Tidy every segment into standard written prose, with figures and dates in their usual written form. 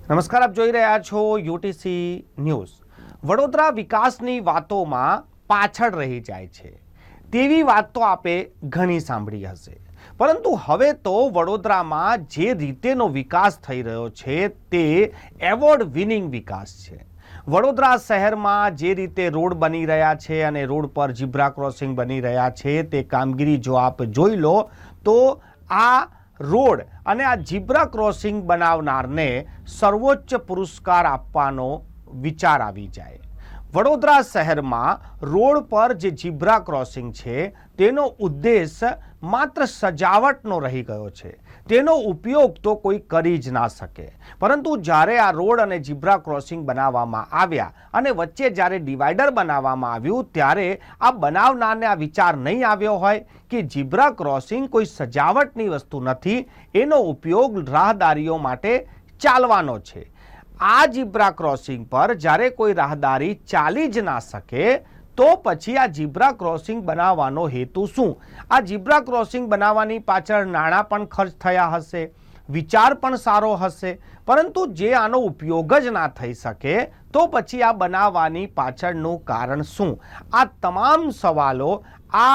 નમસ્કાર, આપ જોઈ રહ્યા છો યુટીસી ન્યૂઝ। વડોદરા વિકાસની વાતોમાં પાછળ રહી જાય છે તેવી વાત તો આપે ઘણી સાંભળી હશે, પરંતુ હવે તો વડોદરામાં જે રીતેનો વિકાસ થઈ રહ્યો છે તે એવોર્ડ વિનિંગ વિકાસ છે। વડોદરા શહેરમાં જે રીતે રોડ બની રહ્યા છે અને રોડ પર ઝીબ્રા ક્રોસિંગ બની રહ્યા છે તે કામગીરી જો આપ જોઈ લો તો આ રોડ અને આ ઝીબ્રા ક્રોસિંગ બનાવનારને સર્વોચ્ચ પુરસ્કાર આપવાનો વિચાર આવી જાય। વડોદરા શહેરમાં રોડ પર જે ઝીબ્રા ક્રોસિંગ છે તેનો ઉદ્દેશ માત્ર સજાવટનો રહી ગયો છે, તેનો ઉપયોગ તો કોઈ કરી જ ના શકે। પરંતુ જ્યારે આ રોડ અને ઝીબ્રા ક્રોસિંગ બનાવવામાં આવ્યા અને વચ્ચે જ્યારે ડિવાઈડર બનાવવામાં આવ્યું ત્યારે આ બનાવનારને આ વિચાર નહીં આવ્યો હોય કે ઝીબ્રા ક્રોસિંગ કોઈ સજાવટની વસ્તુ નથી, એનો ઉપયોગ રાહદારીઓ માટે ચાલવાનો છે। આ ઝીબ્રા ક્રોસિંગ પર જ્યારે કોઈ રાહદારી ચાલી જ ના શકે તો પછી આ ઝીબ્રા ક્રોસિંગ બનાવવાનો હેતુ શું? આ ઝીબ્રા ક્રોસિંગ બનાવવાની પાછળ નાણાં પણ ખર્ચ થયા હશે, વિચાર પણ સારો હશે, પરંતુ જે આનો ઉપયોગ જ ના થઈ શકે તો પછી આ બનાવવાની પાછળનું કારણ શું? આ તમામ સવાલો આ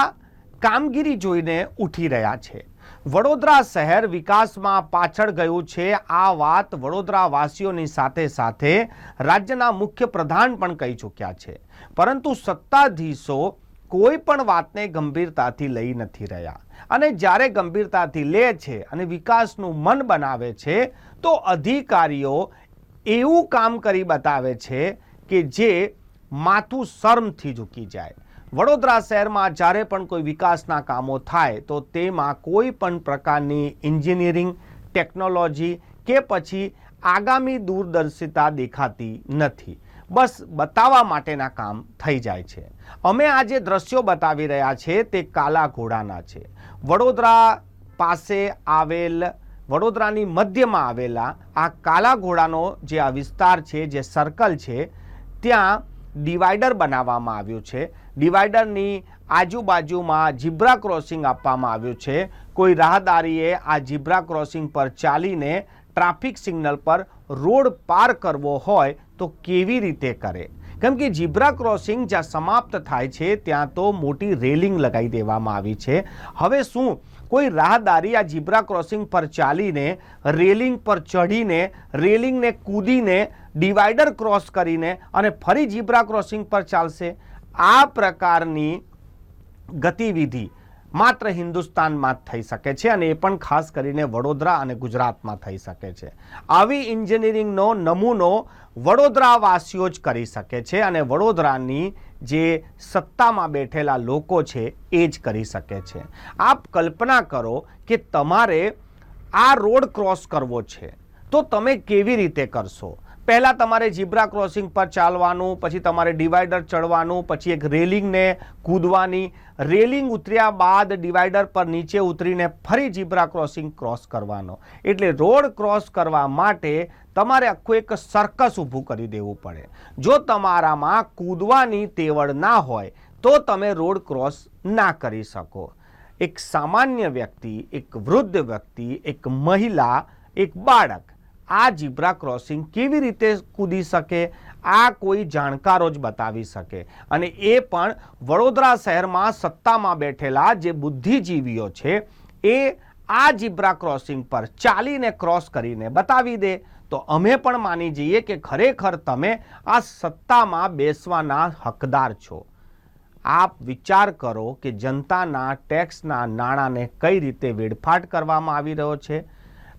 કામગીરી જોઈને ઉઠી રહ્યા છે। વડોદરા શહેર વિકાસમાં પાછળ ગયું છે આ વાત વડોદરા વાસીઓની સાથે સાથે રાજ્યના મુખ્ય પ્રધાન પણ કહી ચૂક્યા છે, પરંતુ સત્તાધીશો કોઈ પણ વાતને ગંભીરતાથી લઈ નથી રહ્યા અને જ્યારે ગંભીરતાથી લે છે અને વિકાસનું મન બનાવે છે તો અધિકારીઓ એવું કામ કરી બતાવે છે કે જે માથું શરમથી ઝૂકી જાય। વડોદરા શહેરમાં જ્યારે પણ કોઈ વિકાસના કામો થાય તો તેમાં કોઈ પણ પ્રકારની એન્જિનિયરિંગ ટેકનોલોજી કે પછી આગામી દૂરદર્શિતા દેખાતી નથી, બસ બતાવવા માટેના કામ થઈ જાય છે। અમે આ જે દ્રશ્યો બતાવી રહ્યા છે તે કાલા ઘોડાના છે। વડોદરા પાસે આવેલ, વડોદરાની મધ્યમાં આવેલા આ કાલા ઘોડાનો જે આ વિસ્તાર છે, જે સર્કલ છે, ત્યાં ડિવાઈડર બનાવવામાં આવ્યું છે। ડિવાઈડરની આજુબાજુમાં ઝીબ્રા ક્રોસિંગ આપવામાં આવ્યું છે। કોઈ રાહદારીએ આ ઝીબ્રા ક્રોસિંગ પર ચાલીને ટ્રાફિક સિગ્નલ પર રોડ પાર કરવો હોય તો કેવી રીતે કરે? કેમ કે ઝીબ્રા ક્રોસિંગ જ્યાં સમાપ્ત થાય છે ત્યાં તો મોટી રેલિંગ લગાવી દેવામાં આવી છે। હવે શું કોઈ રાહદારી આ ઝીબ્રા ક્રોસિંગ પર ચાલીને રેલિંગ પર ચડીને રેલિંગને કૂદીને ડિવાઈડર ક્રોસ કરીને અને ફરી ઝીબ્રા ક્રોસિંગ પર ચાલશે? આ પ્રકારની ગતિવિધિ માત્ર હિન્દુસ્તાનમાં જ થઈ શકે છે અને એ પણ ખાસ કરીને વડોદરા અને ગુજરાતમાં થઈ શકે છે। આવી એન્જિનિયરિંગનો નમૂનો વડોદરાવાસીઓ જ કરી શકે છે અને વડોદરાની જે સત્તામાં બેઠેલા લોકો છે એ જ કરી શકે છે। આપ કલ્પના કરો કે તમારે આ રોડ ક્રોસ કરવો છે તો તમે કેવી રીતે કરશો? પહેલાં તમારે ઝીબ્રા ક્રોસિંગ પર ચાલવાનું, પછી તમારે ડિવાઈડર ચડવાનું, પછી એક રેલિંગને કૂદવાની, રેલિંગ ઉતર્યા બાદ ડિવાઈડર પર નીચે ઉતરીને ફરી ઝીબ્રા ક્રોસિંગ ક્રોસ કરવાનો। એટલે રોડ ક્રોસ કરવા માટે તમારે આખું એક સર્કસ ઊભું કરી દેવું પડે। જો તમારામાં કૂદવાની તેવડ ના હોય તો તમે રોડ ક્રોસ ના કરી શકો। એક સામાન્ય વ્યક્તિ, એક વૃદ્ધ વ્યક્તિ, એક મહિલા, એક બાળક આ ઝીબ્રા ક્રોસિંગ કેવી રીતે કૂદી શકે? આ કોઈ જાણકારો જ બતાવી શકે, અને એ પણ વડોદરા શહેરમાં સત્તામાં બેઠેલા જે બુદ્ધિજીવીઓ છે એ આ ઝીબ્રા ક્રોસિંગ પર ચાલીને ક્રોસ કરીને બતાવી દે તો અમે પણ માની જઈએ કે ખરેખર તમે આ સત્તામાં બેસવાના હકદાર છો। આપ વિચાર કરો કે જનતાના ટેક્સના નાણાંને કઈ રીતે વેડફાટ કરવામાં આવી રહ્યો છે।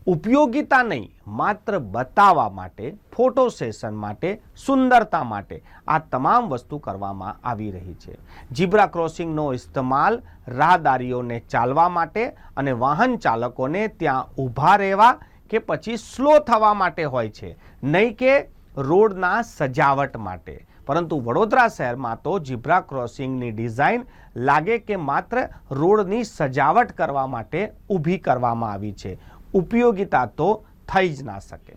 ઉપયોગિતા નહીં, માત્ર બતાવવા માટે, ફોટો સેશન માટે, સુંદરતા માટે આ તમામ વસ્તુ કરવામાં આવી રહી છે। ઝીબ્રા ક્રોસિંગનો ઇસ્તેમાલ રાહદારીઓને ચાલવા માટે અને વાહન ચાલકોને ત્યાં ઊભા રહેવા કે પછી સ્લો થવા માટે હોય છે, નહીં કે રોડના સજાવટ માટે। પરંતુ વડોદરા શહેરમાં તો ઝીબ્રા ક્રોસિંગની ડિઝાઇન લાગે કે માત્ર રોડની સજાવટ કરવા માટે ઊભી કરવામાં આવી છે, ઉપયોગિતા તો થઈ જ ના શકે।